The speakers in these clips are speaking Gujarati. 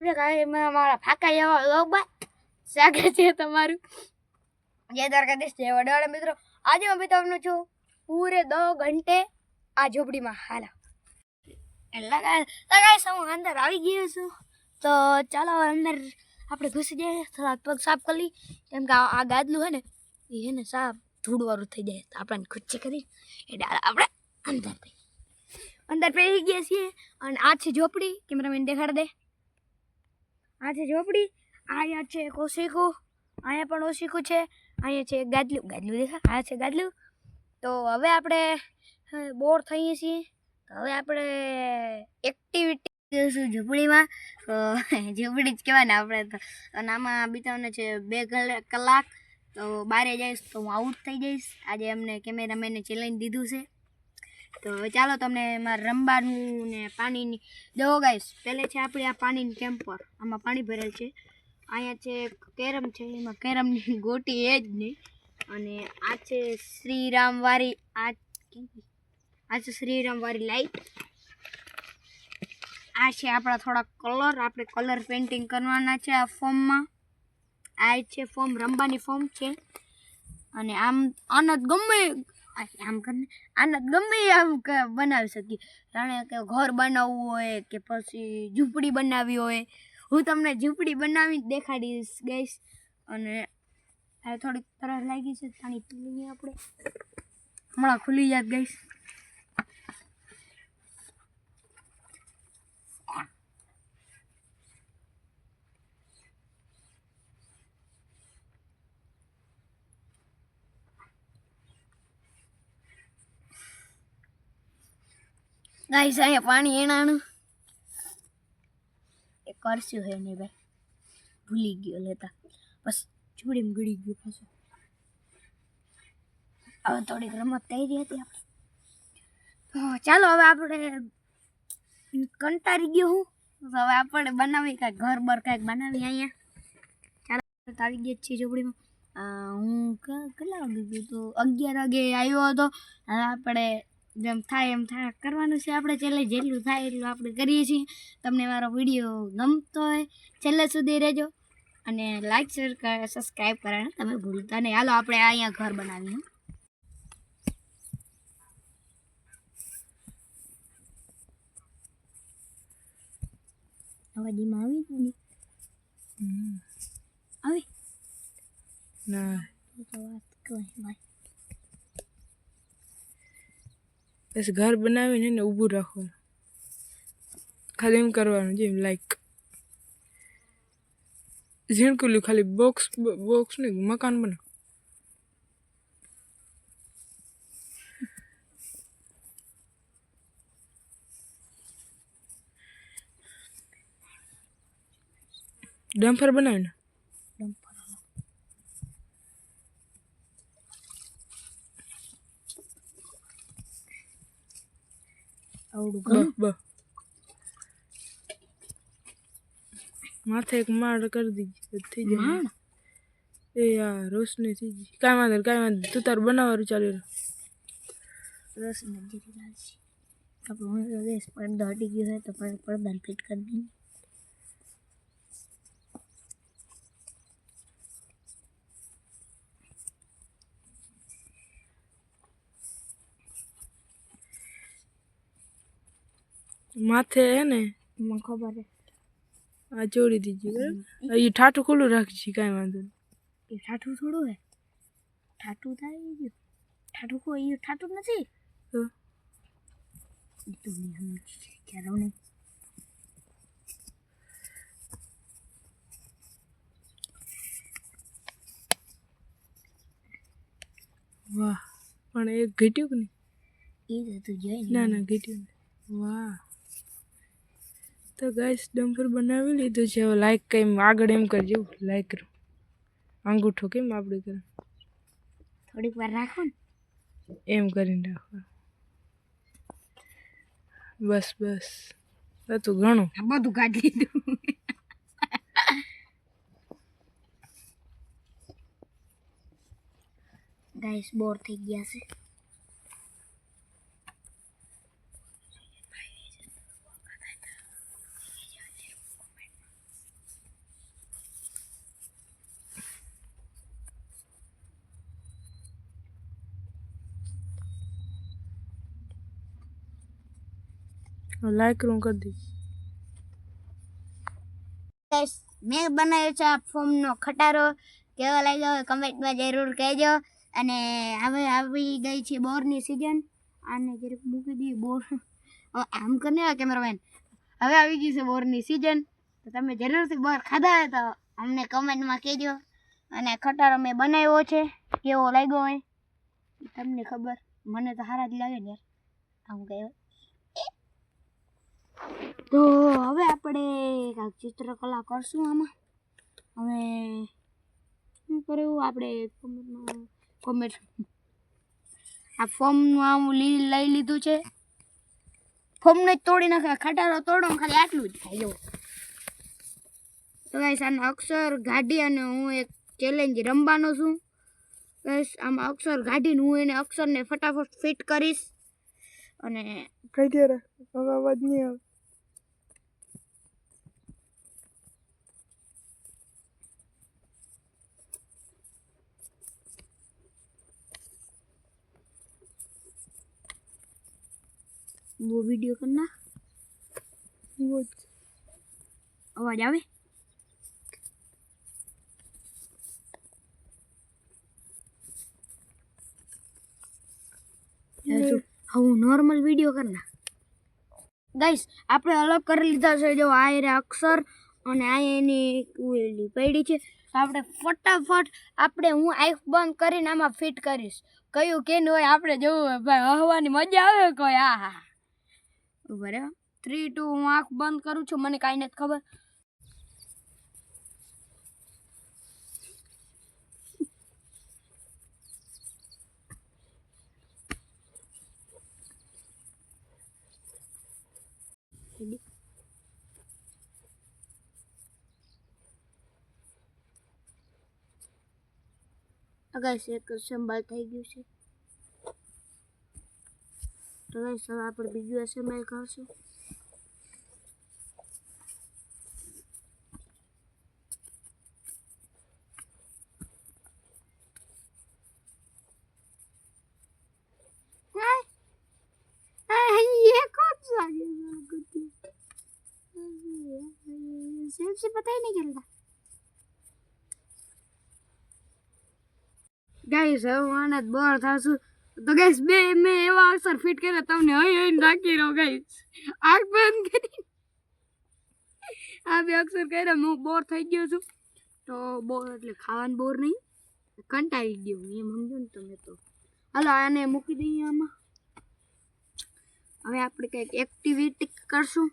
મારા ફાકા એવા લોબા સ્વાગત છે તમારું જય દ્વારકાધીશ જય વડવાળા મિત્રો। આજે હું બતાવવાનું છું પૂરે 2 ઘંटे આ ઝોપડીમાં હાલા એટલે ગાઈસ હું અંદર આવી ગયો છું। તો ચાલો અંદર આપણે ઘૂસી જઈએ, થોડા પગ સાફ કરી લઈએ, કેમ કે આ ગાદલું હે ને એને સાફ ધૂળવાળું થઈ જાય તો આપણને ખુચ્ચી કરી એટલે આપણે અંદર પેરી ગયા છીએ। અને આ છે ઝોપડી, કેમેરામેન દેખાડ દે। આ છે ઝોપડી, અહીંયા છે ઓશીકું, અહીંયા પણ ઓશીકું છે, અહીંયા છે ગાદલું, ગાદલું દેખા, આ છે ગાદલું। તો હવે આપણે બોર થઈએ છીએ, તો હવે આપણે એક્ટિવિટી કરીશું ઝૂંપડીમાં। તો ઝૂંપડી જ કહેવાય ને આપણે તો, અને આમાં બીતાવને છે 2 કલાક। તો બારે જઈશ તો હું આઉટ થઈ જઈશ, આજે અમને કેમેરામેને ચેલેન્જ દીધું છે। તો હવે ચાલો તમને એમાં રમવાનું ને પાણીની દો ગાઈસ। પહેલે છે આપણે આ પાણીની કેમ્પર, આમાં પાણી ભરેલ છે, અહીંયા છે કેરમ છે, એમાં કેરમની ગોટી એ જ નહીં। અને આ છે શ્રીરામવારી, આ છે શ્રીરામવારી લાઈટ। આ છે આપણા થોડા કલર, આપણે કલર પેઇન્ટિંગ કરવાના છે આ ફોર્મમાં। આ છે ફોર્મ, રમવાની ફોર્મ છે। અને આમ આનંદ ગમે આમ કરીને આનંદ ગમે આમ બનાવી શકીએ, જાણે કે ઘર બનાવવું હોય કે પછી ઝૂંપડી બનાવવી હોય, હું તમને ઝૂંપડી બનાવી દેખાડીશ ગાઈસ। અને આ થોડીક તરસ લાગી છે, પાણી પી લઈએ આપણે, હમણાં ખુલી જાત ગાઈસ। ગાઈસ અહીંયા પાણી એનાનું એ કરશું હે ને ભાઈ, ભૂલી ગયો લેતા, બસ ઝૂંપડીમાં ગળી ગયો પાછો। હવે થોડીક રમત થઈ રહી હતી આપણે, તો ચાલો હવે આપણે કંટાળી ગયો હું, તો હવે આપણે બનાવી કાંઈક ઘર બર કાંઈક બનાવી અહીંયા। ચાલો આવી ગયા છીએ ઝૂંપડીમાં। હું કેટલા વાગે ગયો તો 11 વાગે આવ્યો હતો। હવે આપણે જેમ થાય એમ થાય કરવાનું છે આપણે, ચેલેન્જ જેટલું થાય એટલું આપણે કરીએ છીએ। તમને મારો વિડીયો ગમતો હોય છેલ્લે સુધી રહેજો, અને લાઈક શેર સબસ્ક્રાઈબ કરવાનું તમે ભૂલતા નહીં। હાલો આપણે અહીંયા ઘર બનાવીએ। અવાજમાં આવી જ નહીં આવી ના તો વાત કહે ભાઈ, બસ ઘર બનાવીને ને ઊભું રાખવાનું, ખાલી એમ કરવાનું જેમ લાઈક ઝીણકુલું, ખાલી બોક્સ ને મકાન બનાવ। ડમ્ફર બનાવીને આવડું માથે એક માળ કરી દીધી થઈ જાય। એ યાર રોશની થઈ ગઈ, કાંઈ વાંધો તું તાર બનાવવાનું ચાલુ રહે। રોશની જેરી લાલસી આપણું ગેસ પડદો હટી ગયો હોય તો પડદાને ફિટ કરી દઈએ। માથે હે ને મને ખબર છે આ જોડી દીધી બરાબર, એ ઠાઠું ખુલ્લું રાખી, કાંઈ વાંધો નહીં। એ ઠાઠું થોડું હે, ઠાઠું થાય ગયું, ઠાઠું કોઈ એ ઠાઠું નથી તો તું ક્યારે નહીં। વાહ, પણ એક ઘટ્યું કે નહીં? એ તો તું જોઈ ના ના ઘટ્યું નહીં। વાહ, તો ગાઈસ ડમ્ફર બનાવી લીધું છે। હવે લાઈક કેમ આગળ એમ કરજો, લાઈક કરો, અંગૂઠો કેમ આપણે કરે થોડીક વાર રાખો ને, એમ કરીને રાખો, બસ હતું ઘણું, આ બધું કાઢી લીધું। ગાઈસ બોર થઈ ગયા છે, લાઈક રૂમ કરી દઈશ. ગાઈસ મેં બનાવ્યો છે આ ફોર્મનો ખટારો. કેવો લાગ્યો કમેન્ટમાં જરૂર કહેજો. અને હવે આવી ગઈ છે બોરની સિઝન. આને જરીક મૂકી દઈએ બોર. હવે આમ કરીને કેમેરામેન. હવે આવી ગઈ છે બોરની સિઝન. તો તમે જરૂરથી બોર ખાધા હોય તો અમને કમેન્ટમાં કહેજો. અને ખટારો મેં બનાવ્યો છે કેવો લાગ્યો હોય તમને ખબર. મને તો સારા જ લાગે ને યાર આમ કહેવાય. તો હવે આપણે કાંઈક ચિત્રકલા કરશું આમાં. હવે શું કર્યું આપણે કોમેન્ટ આ ફોર્મનું આમ લઈ લીધું છે. ફોર્મને જ તોડી નાખે. ખટારો તોડો ખાલી આટલું જ થાય. જો તો ગાઈસ આના અક્ષર ગાડી અને હું એક ચેલેન્જ રમવાનો છું. ગાઈસ આમાં અક્ષર ગાડીને હું એને અક્ષરને ફટાફટ ફિટ કરીશ. અને કઈ દે રે હવે અવાજ નહીં આવે. वो वीडियो करना आवाज आवे. હું નોર્મલ વિડીયો કરના. ગાઈસ આપણે અલગ કરી લીધા છે. જો આ એ અક્ષર અને આ એની ઓલી પડી છે. તો આપણે ફટાફટ હું આંખ બંધ કરીને આમાં ફિટ કરીશ. કયું કેનું હોય આપણે જોવું ભાઈ. હવાની મજા આવે કોઈ. હા બરાબર 3 2 હું આંખ બંધ કરું છું. મને કાંઈ નથી ખબર. ગાઈસ એક એસેમ્બલ થઈ ગયું છે. તો ગાઈસ હવે આપણે બીજું એસેમ્બલ કરશું. ये कौन सा सेब से पता ही नहीं चलता. ગાઈસ હવે આને બોર થાશું. તો ગાઈસ મેં એવા અક્ષર ફિટ કર્યા તમને અહીં નાખી રહ્યો. ગાઈસ આંખ બંધ કરી આ બે અક્ષર કર્યા. હું બોર થઈ ગયો છું. તો બોર એટલે ખાવાનું બોર નહીં, કંટાળી ગયો એમ સમજો ને તમે. તો હાલો આને મૂકી દઈએ આમાં. હવે આપણે કંઈક એક્ટિવિટી કરશું.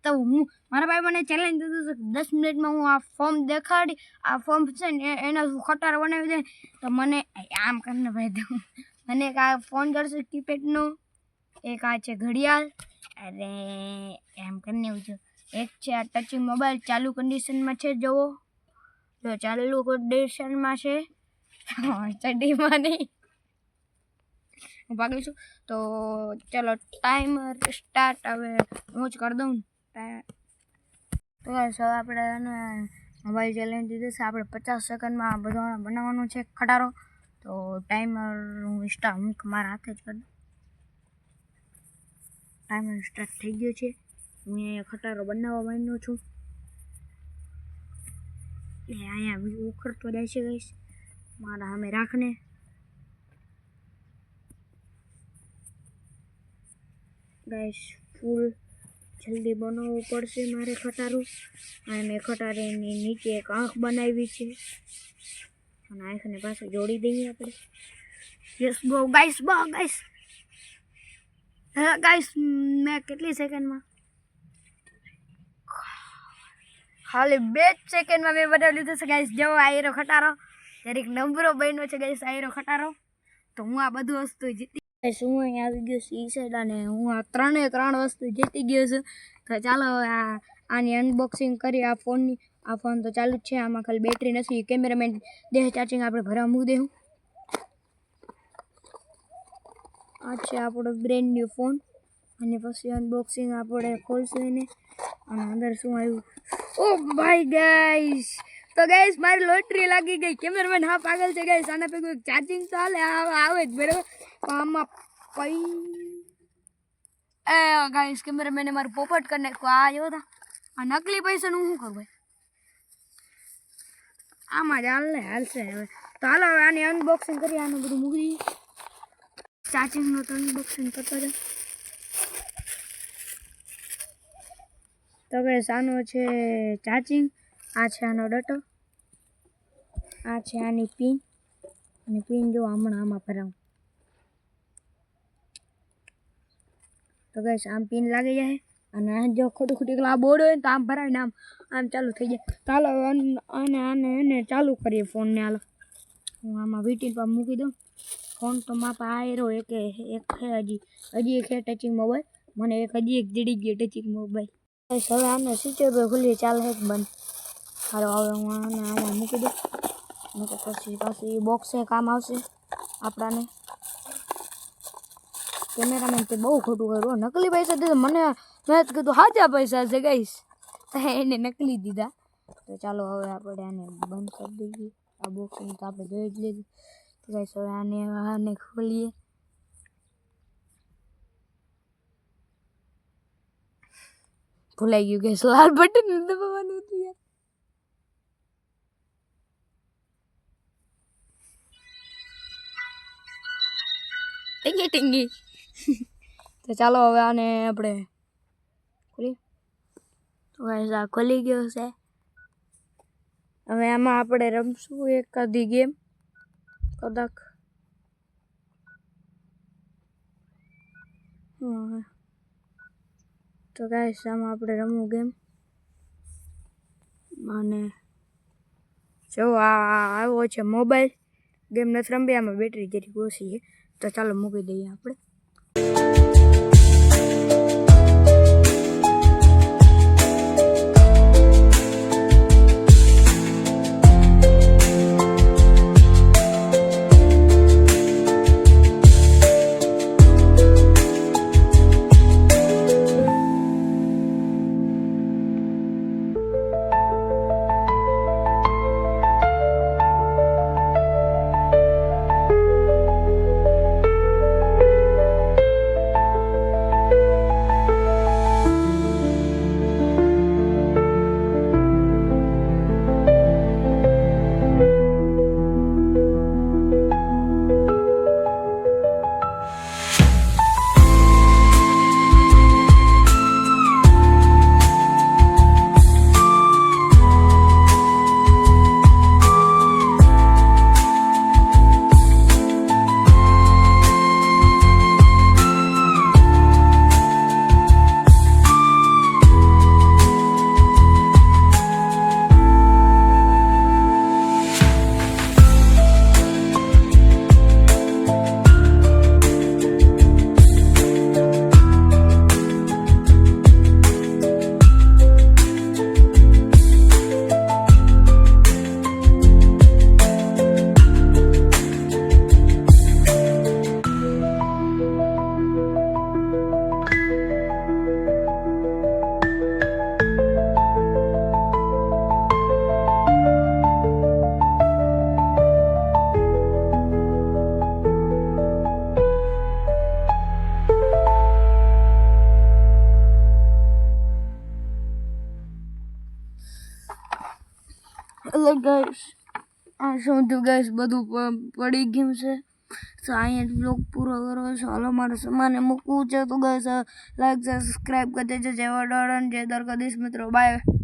તો હું મારા ભાઈ મને ચેલેન્જ દીધું છે 10 મિનિટમાં હું આ ફોર્મ દેખાડી. આ ફોર્મ છે ને એના ખટારો બનાવી દે. તો મને આમ કરીને ભાઈ દઉં. મને એક આ ફોન કરશે કીપેડનો. એક આ છે ઘડિયાળ. અરે એમ કરીને એવું છે. એક છે આ ટચિંગ મોબાઈલ ચાલુ કન્ડિશનમાં છે. જુઓ જો ચાલુ કન્ડિશનમાં છે. ચડીમાં નહીં હું ભાગી છું. તો ચલો ટાઈમર સ્ટાર્ટ. હવે હું જ કરી દઉં. તો હવે આપણે મોબાઈલ ચેલેન્જ દીધું છે. આપણે 50 સેકન્ડમાં બધો બનાવવાનું છે ખટારો. તો ટાઈમર હું મારા હાથે જ કરી દઉં. ટાઈમર સ્ટાર્ટ થઈ ગયો છે. હું અહીંયા ખટારો બનાવવા માંડ્યો છું. અહીંયા ઉખડતો જાય છે ગાઈસ મારા સામે રાખને. ગાઈસ ફૂલ જલ્દી બનાવવું પડશે મારે ખટારું. અને મેં ખટારાની નીચે એક આંખ બનાવી છે. અને આંખને પાછું જોડી દઈએ આપણે. Yes go guys. ગાઈસ મેં કેટલી સેકન્ડમાં ખાલી 2 જ સેકન્ડમાં મેં બનાવી લીધું છે ગાઈસ. જો આયરો ખટારો જરીક નંબરો બન્યો છે ગાઈસ. આયરો ખટારો. તો હું આ બધું વસ્તુ જીતી ગાઈસ. હું અહીં આવી ગયો છું ઈ સાઈડ અને હું આ 3 વસ્તુ જીતી ગયો છું. તો ચાલો આની અનબોક્સિંગ કરી. આ ફોનની. આ ફોન તો ચાલુ જ છે. આમાં ખાલી બેટરી નથી. કેમેરામેન દેહ ચાર્જિંગ આપણે ભરવા મૂકી દેવું. આ છે આપણો બ્રેન્ડ ન્યૂ ફોન. અને પછી અનબોક્સિંગ આપણે ખોલશું એને. અને અંદર શું આવ્યું. ઓ ભાઈ ગાઈસ. તો ગાઈસ મારી લોટરી લાગી ગઈ. કેમેરામેન હા પાગલ છે ગાઈસ. આના પે કોઈ ચાર્જિંગ તો હાલે આવે જ બરાબર. આમાં એ ગાઈસ કેમેરામેને મારું પોપટ કરી નાખ્યું. આ જો તા આ નકલી પૈસાનું હું કરું ભાઈ? આમાં જ હાલશે હવે. તો હાલો હવે આની અનબોક્સિંગ કરીએ. આનું બધું મૂકી દઈએ. ચાર્જિંગનું તો અનબોક્સિંગ કરતા જાઓ. તો ગાઈસ આનો છે ચાર્જિંગ, આ છે આનો ડટો, આ છે આની પિન, અને પિન જો હમણાં આમાં ભરાવું. તો ગાઈસ આમ પિન લાગી જાય અને જો ખોટું આ બોર્ડ હોય ને તો આમ ભરાવીને આમ ચાલુ થઈ જાય. તો હાલો આને એને ચાલુ કરીએ ફોનને. હાલો હું આમાં વીટી પર મૂકી દઉં. ફોન તો માપા આયરો એક છે હજી એક છે ટચિંગ મોબાઈલ. મને હજી એક જડી ગયો ટચિંગ મોબાઈલ. હવે આને સ્વિચ પર ખુલ્લી ચાલે છે બંધ. હાલો હવે હું આને આમાં મૂકી દઉં. પછી પાછી બોક્સે કામ આવશે આપણાને. કેમેરામેન તે બહુ ખોટું કર્યું. નકલી પૈસા દીધા મને. મેં જ કીધું સાચા પૈસા છે ગાઈસ, એને નકલી દીધા. તો ચાલો હવે આપણે આને બંધ કરી દઈએ. આ બોક્સને તો આપણે જોઈ જ લીધું. તો ગાઈસ હવે આને ખોલીએ. ભૂલાઈ ગયું કે લાલ બટન દબાવવાનું હતું યાર. ટીંગી તો ચાલો હવે આને આપણે ખોલી. તો ગાઈસ આ ખોલી ગયો છે. હવે આમાં આપણે રમશું એકાદી ગેમ કદાચ. તો ગાઈસ આમાં આપણે રમવું ગેમ. અને જો આ આવ્યો છે મોબાઈલ. ગેમ નથી રમવી, આમાં બેટરી જરી ઓછી છે. તો ચાલો મૂકી દઈએ આપણે. એટલે ગાઈસ આ શું થયું ગાઈસ, બધું પડી ગયું છે. તો અહીંયા બ્લોગ પૂરો કરો છો. હાલો મારે સામાને મૂકવું છે. તો ગાઈસ લાઈક સબસ્ક્રાઈબ કરી દેજો. જય વડાળાને જય દ્વારકાધીશ મિત્રો. બાય.